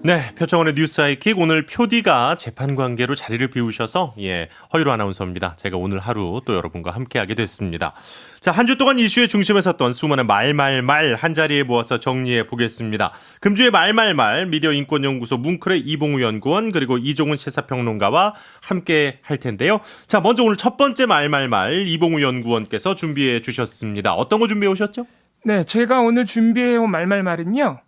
네, 표창원의 뉴스 하이킥. 오늘 표디가 재판 관계로 자리를 비우셔서 허유로 아나운서입니다. 제가 오늘 하루 또 여러분과 함께하게 됐습니다. 자, 한 주 동안 이슈의 중심에 섰던 수많은 말말말 한자리에 모아서 정리해 보겠습니다. 금주의 말말말 미디어 인권연구소 뭉클의 이봉우 연구원 그리고 이종훈 시사평론가와 함께 할 텐데요. 자, 먼저 오늘 첫 번째 말말말 이봉우 연구원께서 준비해 주셨습니다. 어떤 거 준비해 오셨죠? 네, 제가 오늘 준비해온 말말말은요.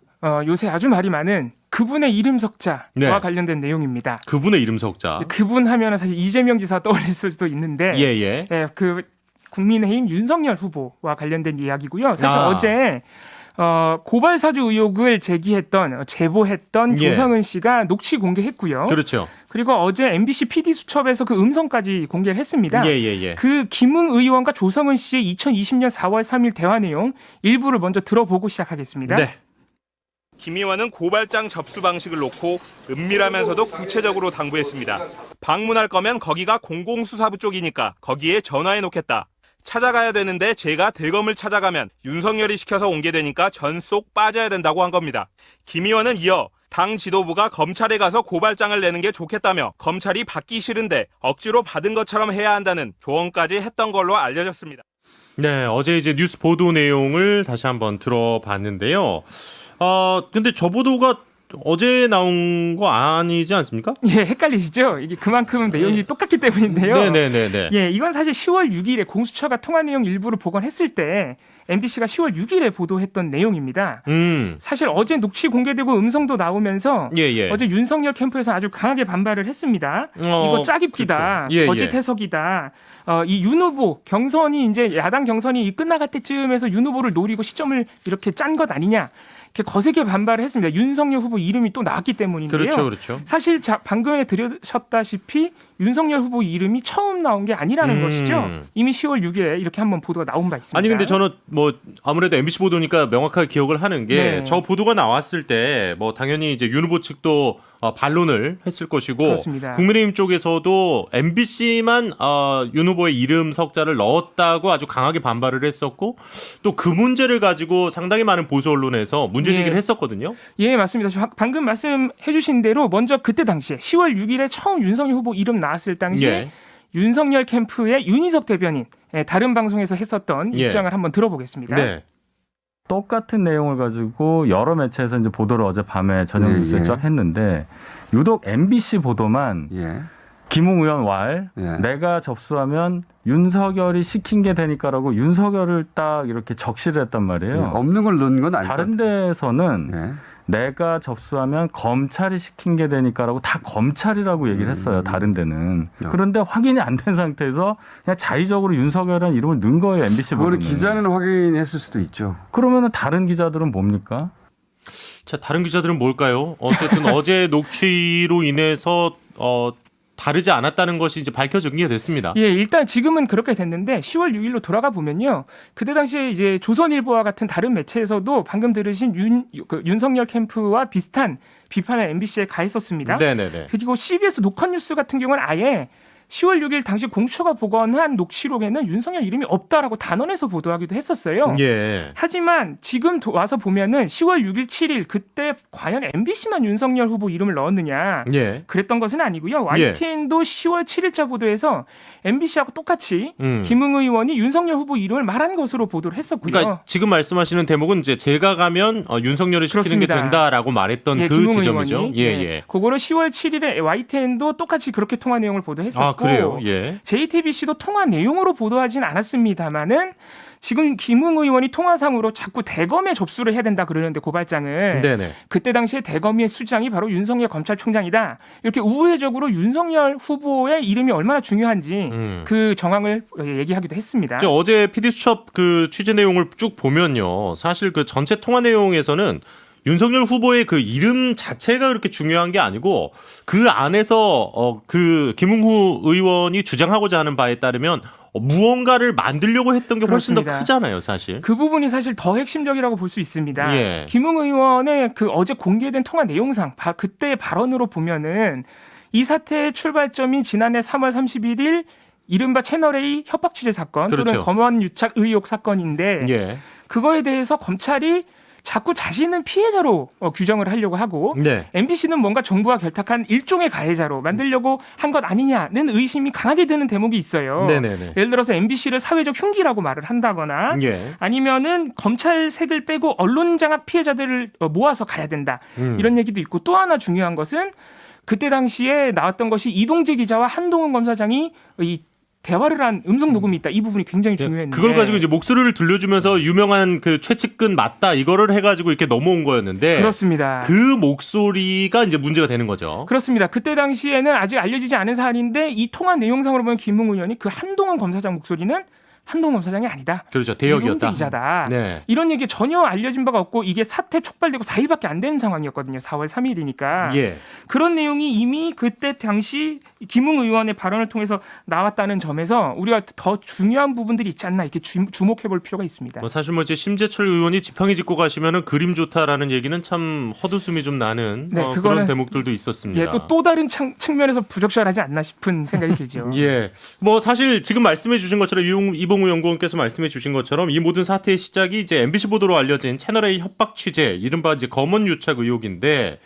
요새 아주 말이 많은 그분의 이름 석자와 네. 관련된 내용입니다. 그분의 이름 석자. 그분 하면은 사실 이재명 지사 떠올릴 수도 있는데, 예. 그 국민의힘 윤석열 후보와 관련된 이야기고요. 사실 아. 어제 고발 사주 의혹을 제보했던 예. 조성은 씨가 녹취 공개했고요. 그렇죠. 그리고 어제 MBC PD 수첩에서 그 음성까지 공개를 했습니다. 예. 그 김웅 의원과 조성은 씨의 2020년 4월 3일 대화 내용 일부를 먼저 들어보고 시작하겠습니다. 네. 김 의원은 고발장 접수 방식을 놓고 은밀하면서도 구체적으로 당부했습니다. 방문할 거면 거기가 공공수사부 쪽이니까 거기에 전화해 놓겠다. 찾아가야 되는데 제가 대검을 찾아가면 윤석열이 시켜서 온 게 되니까 전 쏙 빠져야 된다고 한 겁니다. 김 의원은 이어 당 지도부가 검찰에 가서 고발장을 내는 게 좋겠다며 검찰이 받기 싫은데 억지로 받은 것처럼 해야 한다는 조언까지 했던 걸로 알려졌습니다. 네, 어제 이제 뉴스 보도 내용을 다시 한번 들어봤는데요. 근데 저 보도가 어제 나온 거 아니지 않습니까? 예, 헷갈리시죠? 이게 그만큼 내용이 똑같기 때문인데요. 네네네. 예, 이건 사실 10월 6일에 공수처가 통화 내용 일부를 복원했을 때 MBC가 10월 6일에 보도했던 내용입니다. 사실 어제 녹취 공개되고 음성도 나오면서 예. 어제 윤석열 캠프에서 아주 강하게 반발을 했습니다. 이거 짜깁기다, 그렇죠. 거짓 해석이다. 이 윤 후보 경선이 이제 야당 경선이 끝나갈 때쯤에서 윤 후보를 노리고 시점을 이렇게 짠 것 아니냐. 이렇게 거세게 반발을 했습니다. 윤석열 후보 이름이 또 나왔기 때문인데요. 그렇죠. 사실 방금 들으셨다시피 윤석열 후보 이름이 처음 나온 게 아니라는 것이죠. 이미 10월 6일에 이렇게 한번 보도가 나온 바 있습니다. 아니 근데 저는 뭐 아무래도 MBC 보도니까 명확하게 기억을 하는 게 저 보도가 나왔을 때 뭐 당연히 이제 윤 후보 측도 반론을 했을 것이고 그렇습니다. 국민의힘 쪽에서도 MBC만 윤 후보의 이름 석자를 넣었다고 아주 강하게 반발을 했었고 또 그 문제를 가지고 상당히 많은 보수 언론에서 문제 제기를 했었거든요. 예, 맞습니다. 방금 말씀해 주신 대로 먼저 그때 당시에 10월 6일에 처음 윤석열 후보 이름 나왔을 당시에 윤석열 캠프의 윤희석 대변인 다른 방송에서 했었던 입장을 한번 들어보겠습니다. 네. 똑같은 내용을 가지고 여러 매체에서 이제 보도를 어젯밤에 저녁 뉴스에 쫙 했는데 유독 MBC 보도만 김웅 의원 왈 내가 접수하면 윤석열이 시킨 게 되니까라고 윤석열을 딱 이렇게 적시를 했단 말이에요. 없는 걸 넣은 건 아닐 것 다른 같아요. 데에서는 내가 접수하면 검찰이 시킨 게 되니까라고 다 검찰이라고 얘기를 했어요. 다른 데는. 그런데 확인이 안 된 상태에서 그냥 자의적으로 윤석열이라는 이름을 넣은 거예요. MBC 그거를 보도는. 기자는 확인했을 수도 있죠. 그러면 다른 기자들은 뭡니까? 자, 다른 기자들은 뭘까요? 어쨌든 어제 녹취로 인해서 다르지 않았다는 것이 이제 밝혀진 게 됐습니다. 예, 일단 지금은 그렇게 됐는데 10월 6일로 돌아가 보면요. 그때 당시에 이제 조선일보와 같은 다른 매체에서도 방금 들으신 윤석열 캠프와 비슷한 비판을 MBC에 가했었습니다. 네네네. 그리고 CBS 녹화뉴스 같은 경우는 아예 10월 6일 당시 공처가 복원한 녹취록에는 윤석열 이름이 없다라고 단언해서 보도하기도 했었어요. 예. 하지만 지금 와서 보면은 10월 6일, 7일 그때 과연 MBC만 윤석열 후보 이름을 넣었느냐 그랬던 것은 아니고요. YTN도 10월 7일자 보도에서 MBC하고 똑같이 김웅 의원이 윤석열 후보 이름을 말한 것으로 보도를 했었고요. 그러니까 지금 말씀하시는 대목은 이제 제가 가면 윤석열을 시키는 그렇습니다. 게 된다라고 말했던 그 김웅 지점이죠. 의원이. 예. 그거를 10월 7일에 YTN도 똑같이 그렇게 통화 내용을 보도했었고 그래요? 예. JTBC도 통화 내용으로 보도하진 않았습니다만은 지금 김웅 의원이 통화상으로 자꾸 대검에 접수를 해야 된다 그러는데 고발장을 네네. 그때 당시에 대검의 수장이 바로 윤석열 검찰총장이다. 이렇게 우회적으로 윤석열 후보의 이름이 얼마나 중요한지 그 정황을 얘기하기도 했습니다. 어제 PD수첩 그 취재 내용을 쭉 보면요. 사실 그 전체 통화 내용에서는 윤석열 후보의 그 이름 자체가 그렇게 중요한 게 아니고 그 안에서 그 김웅 의원이 주장하고자 하는 바에 따르면 무언가를 만들려고 했던 게 훨씬 그렇습니다. 더 크잖아요, 사실. 그 부분이 사실 더 핵심적이라고 볼 수 있습니다. 예. 김웅 의원의 그 어제 공개된 통화 내용상 그때 발언으로 보면은 이 사태의 출발점인 지난해 3월 31일 이른바 채널A 협박 취재 사건 그렇죠. 또는 검언 유착 의혹 사건인데 그거에 대해서 검찰이 자꾸 자신은 피해자로 규정을 하려고 하고 네. MBC는 뭔가 정부와 결탁한 일종의 가해자로 만들려고 한 것 아니냐는 의심이 강하게 드는 대목이 있어요. 네네네. 예를 들어서 MBC를 사회적 흉기라고 말을 한다거나 예. 아니면은 검찰색을 빼고 언론장악 피해자들을 모아서 가야 된다. 이런 얘기도 있고 또 하나 중요한 것은 그때 당시에 나왔던 것이 이동재 기자와 한동훈 검사장이 이 대화를 한 음성 녹음이 있다. 이 부분이 굉장히 중요했는데 그걸 가지고 이제 목소리를 들려주면서 유명한 그 최측근 맞다 이거를 해가지고 이렇게 넘어온 거였는데 그렇습니다. 그 목소리가 이제 문제가 되는 거죠. 그렇습니다. 그때 당시에는 아직 알려지지 않은 사안인데 이 통화 내용상으로 보면 김웅 의원이 그 한동훈 검사장 목소리는 한동훈 검사장이 아니다. 그렇죠. 대역이었다. 이동재 기자다. 네. 이런 얘기 전혀 알려진 바가 없고 이게 사태 촉발되고 4일밖에 안 되는 상황이었거든요. 4월 3일이니까. 예. 그런 내용이 이미 그때 당시 김웅 의원의 발언을 통해서 나왔다는 점에서 우리가 더 중요한 부분들이 있지 않나 이렇게 주목해 볼 필요가 있습니다. 뭐 사실 뭐 이제 심재철 의원이 지팡이 짚고 가시면은 그림 좋다라는 얘기는 참 헛웃음이 좀 나는 네, 그런 그거는 대목들도 있었습니다. 예, 또 다른 측면에서 부적절하지 않나 싶은 생각이 들죠. 예. 뭐 사실 지금 말씀해 주신 것처럼 이봉우 연구원께서 말씀해 주신 것처럼 이 모든 사태의 시작이 이제 MBC 보도로 알려진 채널A 협박 취재, 이른바 이제 검언 유착 의혹인데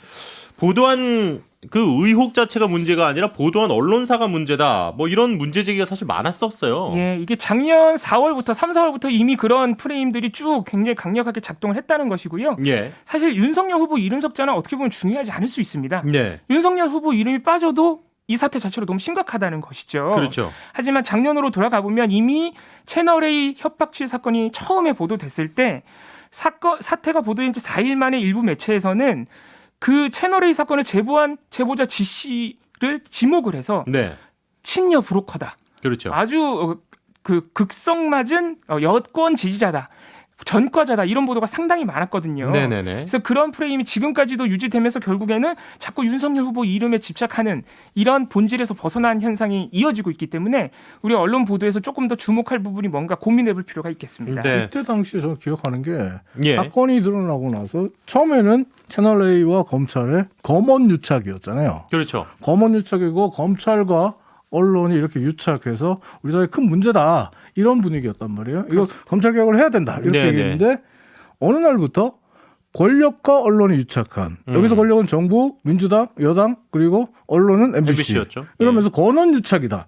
보도한 그 의혹 자체가 문제가 아니라 보도한 언론사가 문제다. 뭐 이런 문제 제기가 사실 많았었어요. 예, 이게 작년 4월부터 3, 4월부터 이미 그런 프레임들이 쭉 굉장히 강력하게 작동을 했다는 것이고요. 예. 사실 윤석열 후보 이름 섭자는 어떻게 보면 중요하지 않을 수 있습니다. 네. 윤석열 후보 이름이 빠져도 이 사태 자체로 너무 심각하다는 것이죠. 그렇죠. 하지만 작년으로 돌아가 보면 이미 채널A 협박 취재 사건이 처음에 보도됐을 때 사태가 보도된 지 4일 만에 일부 매체에서는 그 채널A 사건을 제보한 제보자 지 씨를 지목을 해서 네. 친여 브로커다. 그렇죠. 아주 그 극성맞은 여권 지지자다. 전과자다. 이런 보도가 상당히 많았거든요. 네네네. 그래서 그런 프레임이 지금까지도 유지되면서 결국에는 자꾸 윤석열 후보 이름에 집착하는 이런 본질에서 벗어난 현상이 이어지고 있기 때문에 우리 언론 보도에서 조금 더 주목할 부분이 뭔가 고민해볼 필요가 있겠습니다. 네. 그때 당시에 저는 기억하는 게 예. 사건이 드러나고 나서 처음에는 채널A와 검찰의 검언 유착이었잖아요. 그렇죠. 검언 유착이고 검찰과 언론이 이렇게 유착해서 우리 사회에 큰 문제다 이런 분위기였단 말이에요. 이거 검찰 개혁을 해야 된다 이렇게 네네. 얘기했는데 어느 날부터 권력과 언론이 유착한 여기서 권력은 정부, 민주당, 여당 그리고 언론은 MBC MBC였죠. 이러면서 권언 유착이다.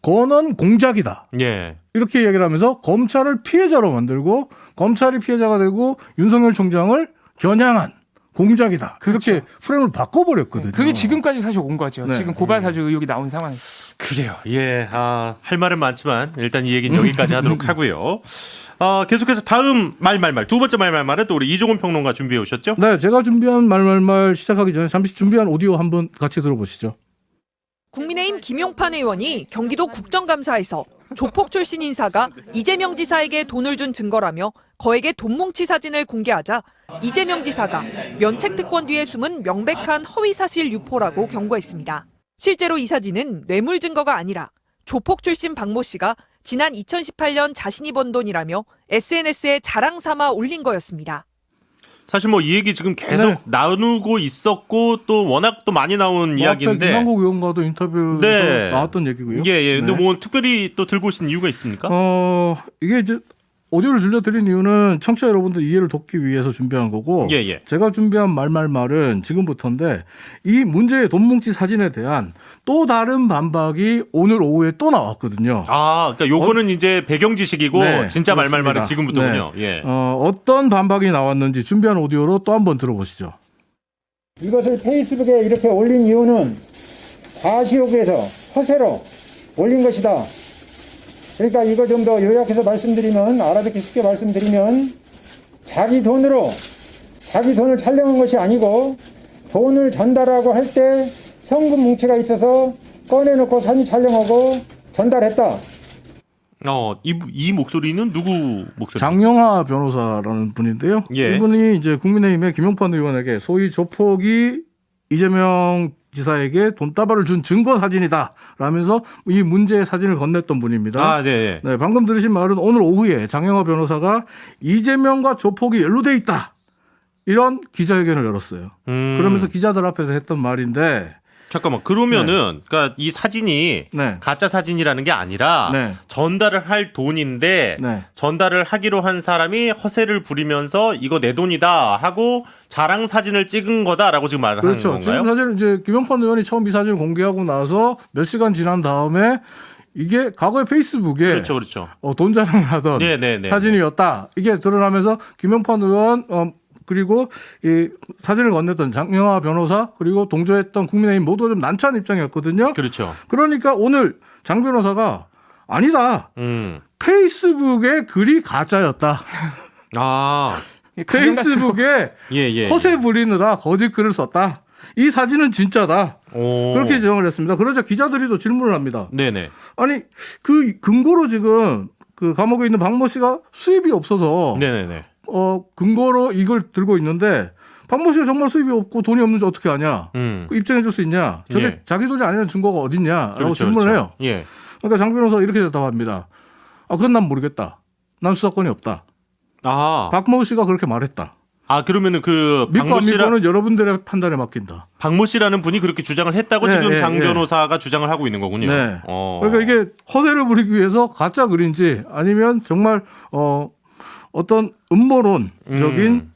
권언 공작이다. 예. 이렇게 얘기를 하면서 검찰을 피해자로 만들고 검찰이 피해자가 되고 윤석열 총장을 겨냥한 공작이다. 그렇게 프레임을 바꿔버렸거든요. 그게 지금까지 사실 온 거죠. 네. 지금 고발 사주 의혹이 나온 상황에서. 그래요. 예. 할 말은 많지만 일단 이 얘기는 여기까지 하도록 하고요. 계속해서 다음 말말말 두 번째 말말말은 또 우리 이종훈 평론가 준비해 오셨죠? 네, 제가 준비한 말말말 시작하기 전에 잠시 준비한 오디오 한번 같이 들어보시죠. 국민의힘 김용판 의원이 경기도 국정감사에서 조폭 출신 인사가 이재명 지사에게 돈을 준 증거라며 거액의 돈 뭉치 사진을 공개하자 이재명 지사가 면책특권 뒤에 숨은 명백한 허위사실 유포라고 경고했습니다. 실제로 이 사진은 뇌물 증거가 아니라 조폭 출신 박모 씨가 지난 2018년 자신이 번 돈이라며 SNS에 자랑 삼아 올린 거였습니다. 사실 뭐 이 얘기 지금 계속 네. 나누고 있었고 또 워낙 또 많이 나온 이야기인데. 김한국 의원과도 인터뷰에서 네. 나왔던 얘기고요. 예. 근데 네. 뭐 특별히 또 들고 오신 이유가 있습니까? 이게 이제 오디오를 들려드린 이유는 청취자 여러분들 이해를 돕기 위해서 준비한 거고 예. 제가 준비한 말말말은 지금부터인데 이 문제의 돈 뭉치 사진에 대한 또 다른 반박이 오늘 오후에 또 나왔거든요. 그러니까 요거는 이제 배경 지식이고 네, 진짜 말말말은 그렇습니다. 지금부터군요. 네. 예. 어떤 반박이 나왔는지 준비한 오디오로 또 한번 들어보시죠. 이것을 페이스북에 이렇게 올린 이유는 과시욕에서 허세로 올린 것이다. 그러니까 이거 좀 더 요약해서 말씀드리면, 알아듣기 쉽게 말씀드리면, 자기 돈을 촬영한 것이 아니고 돈을 전달하고 할 때 현금 뭉치가 있어서 꺼내놓고 사진 촬영하고 전달했다. 이 목소리는 누구 목소리? 장영하 변호사라는 분인데요. 예. 이분이 이제 국민의힘의 김용판 의원에게 소위 조폭이 이재명 지사에게 돈다발을 준 증거 사진이다 라면서 이 문제의 사진을 건넸던 분입니다. 네. 네, 방금 들으신 말은 오늘 오후에 장영하 변호사가 이재명과 조폭이 연루돼 있다 이런 기자회견을 열었어요. 그러면서 기자들 앞에서 했던 말인데 잠깐만 그러면은 그러니까 이 사진이 네. 가짜 사진이라는 게 아니라 네. 전달을 할 돈인데 네. 전달을 하기로 한 사람이 허세를 부리면서 이거 내 돈이다 하고 자랑 사진을 찍은 거다라고 지금 말을 그렇죠. 하는 건가요? 지금 사실 이제 김용판 의원이 처음 이 사진을 공개하고 나서 몇 시간 지난 다음에 이게 과거에 페이스북에 그렇죠. 돈 자랑을 하던 네네네. 사진이었다. 이게 드러나면서 김용판 의원 그리고 이 사진을 건넸던 장영하 변호사 그리고 동조했던 국민의힘 모두 좀 난처한 입장이었거든요. 그렇죠. 그러니까 오늘 장 변호사가 아니다. 페이스북에 글이 가짜였다. 아, 페이스북에 예. 허세 부리느라 거짓 글을 썼다. 이 사진은 진짜다. 오. 그렇게 지정을 했습니다. 그러자 기자들이 또 질문을 합니다. 네네. 아니 그 근거로 지금 그 감옥에 있는 박모 씨가 수입이 없어서 네네네. 근거로 이걸 들고 있는데 박모 씨가 정말 수입이 없고 돈이 없는지 어떻게 아냐? 입증해 줄 수 있냐? 저게 예. 자기 돈이 아니라는 증거가 어딨냐라고 그렇죠, 질문을 해요. 예. 그러니까 장 변호사가 이렇게 대답합니다. 그건 난 모르겠다. 난 수사권이 없다. 아, 박모 씨가 그렇게 말했다. 그러면은 그 믿고 박모 안 씨라 믿고는 여러분들의 판단에 맡긴다. 박모 씨라는 분이 그렇게 주장을 했다고 네, 지금 네, 장 네. 변호사가 주장을 하고 있는 거군요. 네. 그러니까 이게 허세를 부리기 위해서 가짜 글인지 아니면 정말 어떤 음모론적인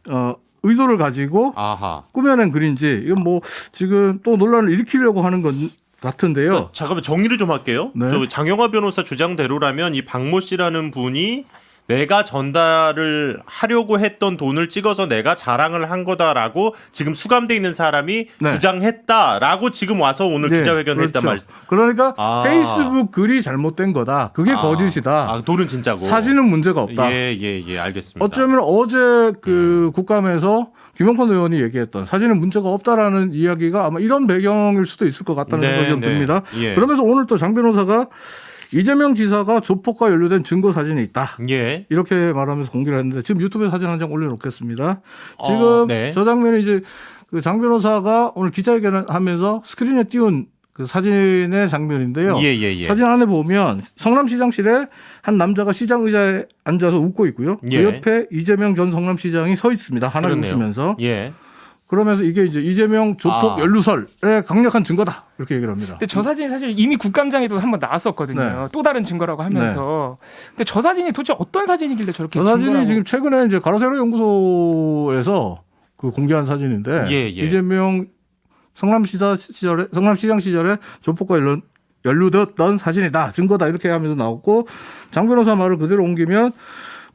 의도를 가지고 아하. 꾸며낸 글인지 이건 뭐 지금 또 논란을 일으키려고 하는 건 같은데요. 그러니까 잠깐만 정리를 좀 할게요. 네. 저 장영하 변호사 주장대로라면 이 박모 씨라는 분이 내가 전달을 하려고 했던 돈을 찍어서 내가 자랑을 한 거다라고 지금 수감돼 있는 사람이 네. 주장했다라고 지금 와서 오늘 네, 기자회견을 했단 그렇죠. 말씀. 그러니까 아. 페이스북 글이 잘못된 거다. 그게 거짓이다. 돈은 진짜고. 사진은 문제가 없다. 예, 알겠습니다. 어쩌면 어제 그 국감에서 김용판 의원이 얘기했던 사진은 문제가 없다라는 이야기가 아마 이런 배경일 수도 있을 것 같다는 생각이 좀 듭니다. 예. 그러면서 오늘 또 장 변호사가 이재명 지사가 조폭과 연루된 증거 사진이 있다. 예. 이렇게 말하면서 공개를 했는데 지금 유튜브에 사진 한 장 올려놓겠습니다. 지금 네. 저 장면이 이제 그 장 변호사가 오늘 기자회견을 하면서 스크린에 띄운 그 사진의 장면인데요. 예. 사진 안에 보면 성남시장실에 한 남자가 시장 의자에 앉아서 웃고 있고요. 예. 그 옆에 이재명 전 성남시장이 서 있습니다. 하나를 그렇네요. 웃으면서. 예. 그러면서 이게 이제 이재명 조폭 연루설의 강력한 증거다. 이렇게 얘기를 합니다. 근데 저 사진이 사실 이미 국감장에도 한번 나왔었거든요. 네. 또 다른 증거라고 하면서. 근데 저 사진이 도대체 어떤 사진이길래 저렇게 저 사진이 증거라고. 지금 최근에 이제 가로세로 연구소에서 그 공개한 사진인데 예. 이재명 성남시장 시절에 조폭과 연루되었던 사진이다. 증거다. 이렇게 하면서 나왔고 장 변호사 말을 그대로 옮기면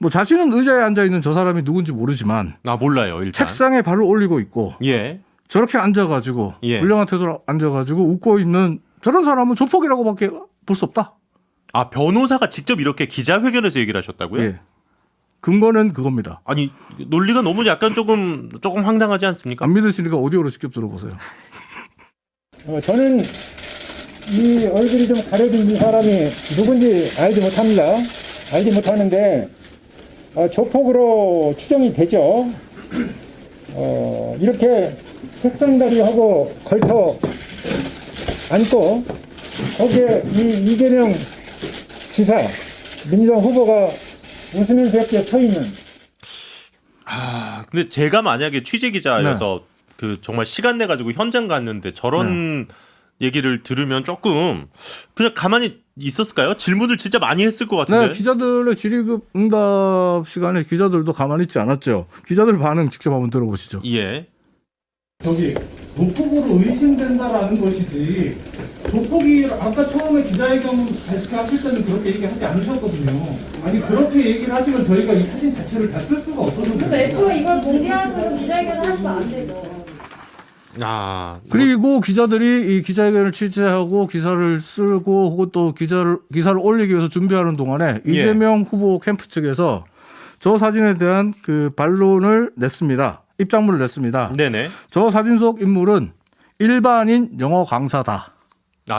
뭐 자신은 의자에 앉아 있는 저 사람이 누군지 모르지만 몰라요, 일단. 책상에 발을 올리고 있고 예. 저렇게 앉아가지고 예. 불량한 태도로 앉아가지고 웃고 있는 저런 사람은 조폭이라고밖에 볼 수 없다. 변호사가 직접 이렇게 기자회견에서 얘기를 하셨다고요? 예. 근거는 그겁니다. 아니, 논리가 너무 약간 조금 황당하지 않습니까? 안 믿으시니까 오디오로 직접 들어보세요. 저는 이 얼굴이 좀 가려진 이 사람이 누군지 알지 못합니다. 알지 못하는데 조폭으로 추정이 되죠. 이렇게 책상다리하고 걸터 앉고 거기에 이 이재명 지사 민주당 후보가 웃으면서 이렇게 서 있는. 근데 제가 만약에 취재 기자여서 그 정말 시간 내 가지고 현장 갔는데 저런 얘기를 들으면 조금 그냥 가만히 있었을까요? 질문을 진짜 많이 했을 것 같은데. 네, 기자들의 질의급 응답 시간에 기자들도 가만히 있지 않았죠. 기자들 반응 직접 한번 들어보시죠. 예. 저기 조폭으로 의심된다라는 것이지 조폭이 아까 처음에 기자회견 하실 때는 그렇게 얘기하지 않으셨거든요. 아니 그렇게 얘기를 하시면 저희가 이 사진 자체를 다 쓸 수가 없어서 그래서 애초에 이걸 공개하면서 기자회견을 하시면 안 되죠. 그리고 기자들이 이 기자회견을 취재하고 기사를 쓰고 혹은 또 기사를 올리기 위해서 준비하는 동안에 이재명 후보 캠프 측에서 저 사진에 대한 그 반론을 냈습니다. 입장문을 냈습니다. 네네. 저 사진 속 인물은 일반인 영어 강사다.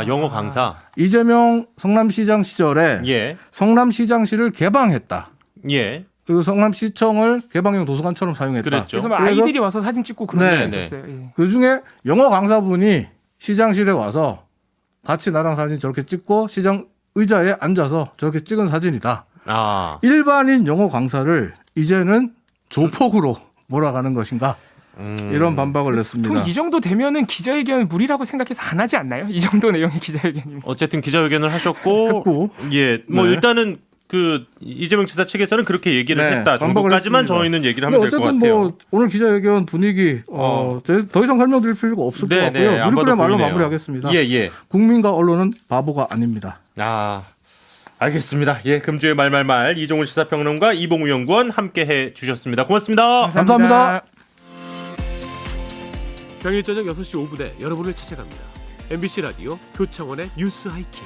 영어 강사. 이재명 성남시장 시절에 예. 성남시장실을 개방했다. 예. 그리고 성남시청을 개방형 도서관처럼 사용했다. 그랬죠. 그래서 아이들이 와서 사진 찍고 그런 네. 게 있었어요. 예. 그중에 영어 강사분이 시장실에 와서 같이 나랑 사진 저렇게 찍고 시장 의자에 앉아서 저렇게 찍은 사진이다. 일반인 영어 강사를 이제는 조폭으로 몰아가는 것인가? 이런 반박을 냈습니다. 보통 이 정도 되면은 기자회견 무리라고 생각해서 안 하지 않나요? 이 정도 내용의 기자회견이면. 어쨌든 기자회견을 하셨고, 예, 뭐 네. 일단은 그 이재명 지사 측에서는 그렇게 얘기를 네, 했다 반박을 정도까지만 했습니다. 저희는 얘기를 하면 될 것 어쨌든 같아요. 뭐 오늘 기자회견 분위기 더 이상 설명드릴 필요가 없을 것 같고요. 안 봐도 우리들의 말로 보이네요. 마무리하겠습니다. 예. 국민과 언론은 바보가 아닙니다. 알겠습니다. 예, 금주의 말말말 이종훈 시사평론가 이봉우 연구원 함께해 주셨습니다. 고맙습니다. 감사합니다. 평일 저녁 6시 5분에 여러분을 찾아갑니다. MBC 라디오 표창원의 뉴스 하이킥.